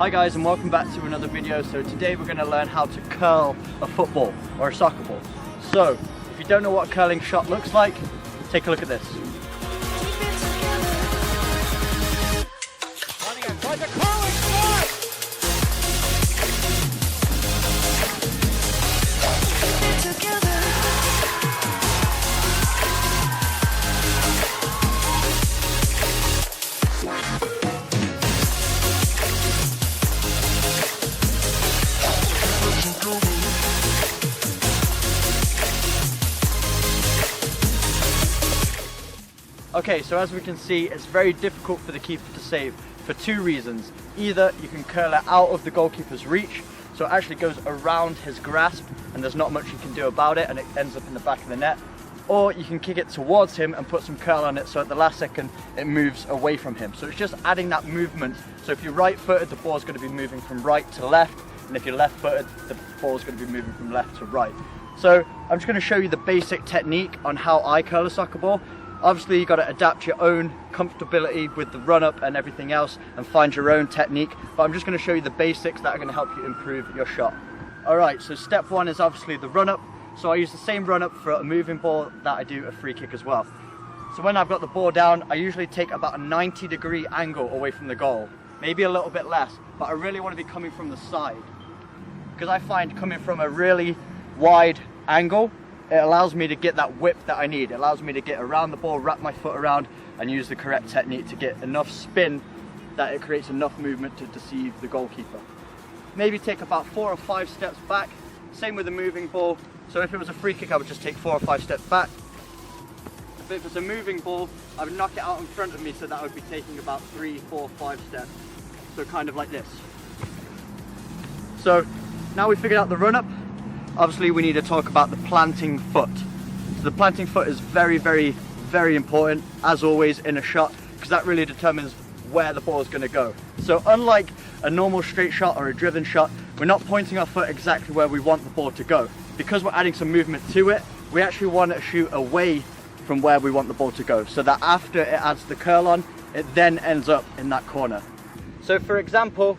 Hi guys, and welcome back to another video. So today we're going to learn how to curl a football or a soccer ball. So if you don't know what a curling shot looks like, take a look at this. Okay, so as we can see, it's very difficult for the keeper to save for two reasons. Either you can curl it out of the goalkeeper's reach, so it actually goes around his grasp and there's not much you can do about it and it ends up in the back of the net. Or you can kick it towards him and put some curl on it so at the last second it moves away from him. So it's just adding that movement. So if you're right footed, the ball is going to be moving from right to left, and if you're left footed, the ball is going to be moving from left to right. So I'm just going to show you the basic technique on how I curl a soccer ball. Obviously you've got to adapt your own comfortability with the run up and everything else and find your own technique, but I'm just going to show you the basics that are going to help you improve your shot. Alright, so step one is obviously the run up. So I use the same run up for a moving ball that I do a free kick as well. So when I've got the ball down, I usually take about a 90-degree angle away from the goal, maybe a little bit less, but I really want to be coming from the side, because I find coming from a really wide angle, it allows me to get that whip that I need. It allows me to get around the ball, wrap my foot around and use the correct technique to get enough spin that it creates enough movement to deceive the goalkeeper. Maybe take about 4 or 5 steps back. Same with the moving ball. So if it was a free kick, I would just take 4 or 5 steps back. If it was a moving ball, I would knock it out in front of me, so that I would be taking about 3, 4, 5 steps. So kind of like this. So now we figured out the run up. Obviously we need to talk about the planting foot. So the planting foot is very, very, very important, as always in a shot, because that really determines where the ball is going to go. So unlike a normal straight shot or a driven shot, we're not pointing our foot exactly where we want the ball to go. Because we're adding some movement to it, we actually want to shoot away from where we want the ball to go, so that after it adds the curl on, it then ends up in that corner. So for example,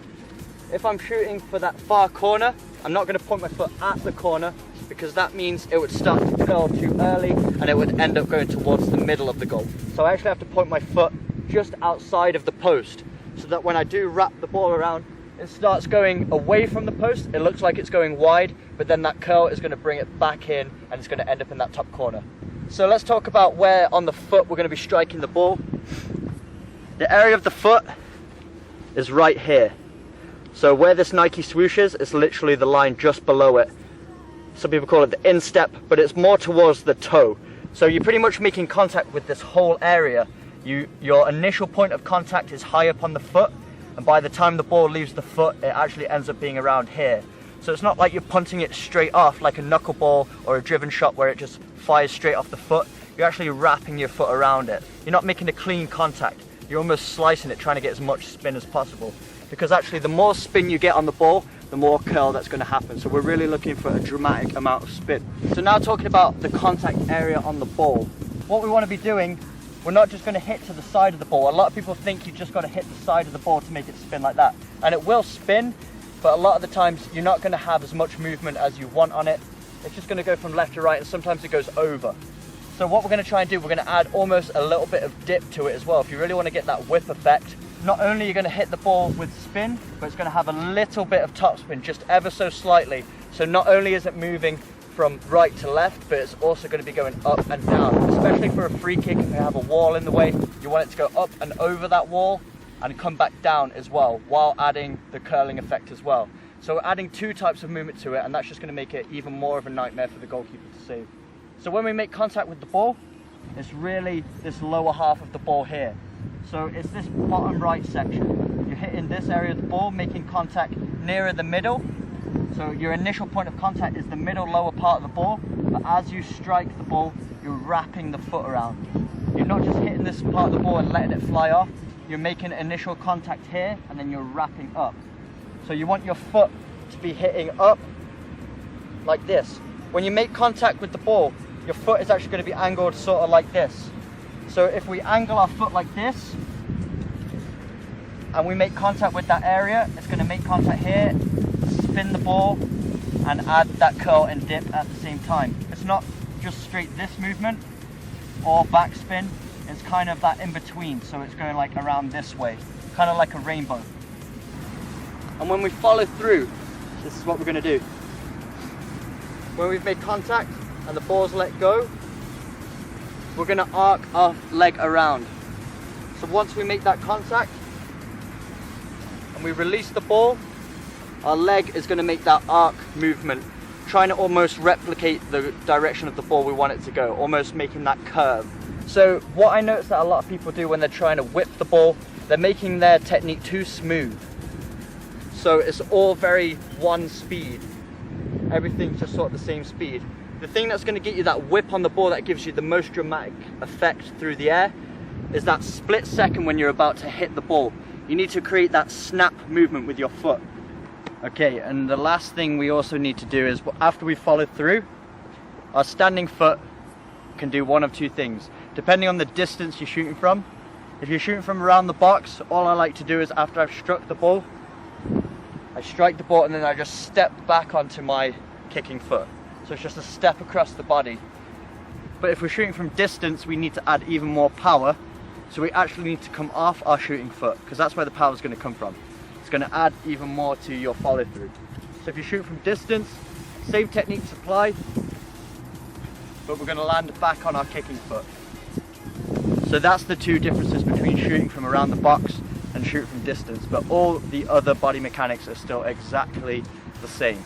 if I'm shooting for that far corner, I'm not going to point my foot at the corner, because that means it would start to curl too early and it would end up going towards the middle of the goal. So I actually have to point my foot just outside of the post, so that when I do wrap the ball around, it starts going away from the post. It looks like it's going wide, but then that curl is going to bring it back in and it's going to end up in that top corner. So let's talk about where on the foot we're going to be striking the ball. The area of the foot is right here. So where this Nike swoosh is literally the line just below it. Some people call it the instep, but it's more towards the toe. So you're pretty much making contact with this whole area. Your initial point of contact is high up on the foot, and by the time the ball leaves the foot, it actually ends up being around here. So it's not like you're punting it straight off like a knuckleball or a driven shot where it just fires straight off the foot. You're actually wrapping your foot around it. You're not making a clean contact. You're almost slicing it, trying to get as much spin as possible. Because actually the more spin you get on the ball, the more curl that's going to happen. So we're really looking for a dramatic amount of spin. So now talking about the contact area on the ball, what we want to be doing, we're not just going to hit to the side of the ball. A lot of people think you've just got to hit the side of the ball to make it spin like that. And it will spin, but a lot of the times you're not going to have as much movement as you want on it. It's just going to go from left to right, and sometimes it goes over. So what we're going to try and do, we're going to add almost a little bit of dip to it as well. If you really want to get that whip effect, not only are you going to hit the ball with spin, but it's going to have a little bit of top spin, just ever so slightly. So not only is it moving from right to left, but it's also going to be going up and down. Especially for a free kick, if you have a wall in the way, you want it to go up and over that wall and come back down as well, while adding the curling effect as well. So we're adding 2 types of movement to it, and that's just going to make it even more of a nightmare for the goalkeeper to save. So when we make contact with the ball, it's really this lower half of the ball here. So it's this bottom right section. You're hitting this area of the ball, making contact nearer the middle. So your initial point of contact is the middle lower part of the ball, but as you strike the ball, you're wrapping the foot around. You're not just hitting this part of the ball and letting it fly off. You're making initial contact here, and then you're wrapping up. So you want your foot to be hitting up like this. When you make contact with the ball, your foot is actually going to be angled sort of like this. So if we angle our foot like this, and we make contact with that area, it's going to make contact here, spin the ball, and add that curl and dip at the same time. It's not just straight this movement or backspin, it's kind of that in between, so it's going like around this way, kind of like a rainbow. And when we follow through, this is what we're going to do. When we've made contact and the ball's let go, we're going to arc our leg around. So once we make that contact and we release the ball, our leg is going to make that arc movement, trying to almost replicate the direction of the ball we want it to go, almost making that curve. So what I notice that a lot of people do when they're trying to whip the ball, they're making their technique too smooth. So it's all very one speed. Everything's just sort of the same speed. The thing that's going to get you that whip on the ball that gives you the most dramatic effect through the air is that split second when you're about to hit the ball. You need to create that snap movement with your foot. Okay, and the last thing we also need to do is, after we follow through, our standing foot can do one of two things, depending on the distance you're shooting from. If you're shooting from around the box, all I like to do is after I've struck the ball, I strike the ball and then I just step back onto my kicking foot. So it's just a step across the body. But if we're shooting from distance, we need to add even more power. So we actually need to come off our shooting foot, because that's where the power is going to come from. It's going to add even more to your follow through. So if you shoot from distance, same techniques apply, but we're going to land back on our kicking foot. So that's the two differences between shooting from around the box and shooting from distance, but all the other body mechanics are still exactly the same.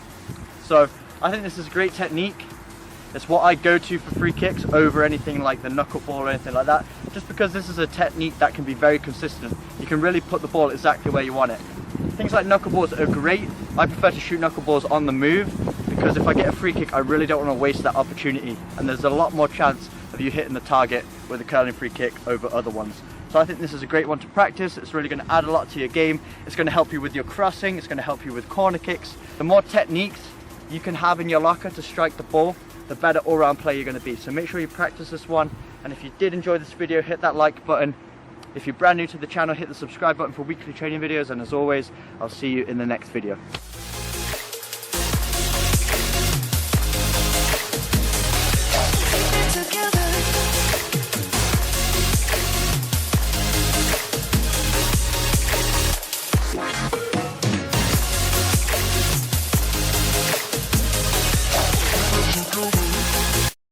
So I think this is a great technique. It's what I go to for free kicks over anything like the knuckleball or anything like that, just because this is a technique that can be very consistent. You can really put the ball exactly where you want it. Things like knuckleballs are great. I prefer to shoot knuckleballs on the move, because if I get a free kick, I really don't want to waste that opportunity, and there's a lot more chance of you hitting the target with a curling free kick over other ones. So I think this is a great one to practice. It's really going to add a lot to your game. It's going to help you with your crossing. It's going to help you with corner kicks. The more techniques you can have in your locker to strike the ball, the better all-round player you're going to be. So make sure you practice this one. And if you did enjoy this video, hit that like button. If you're brand new to the channel, hit the subscribe button for weekly training videos. And as always, I'll see you in the next video.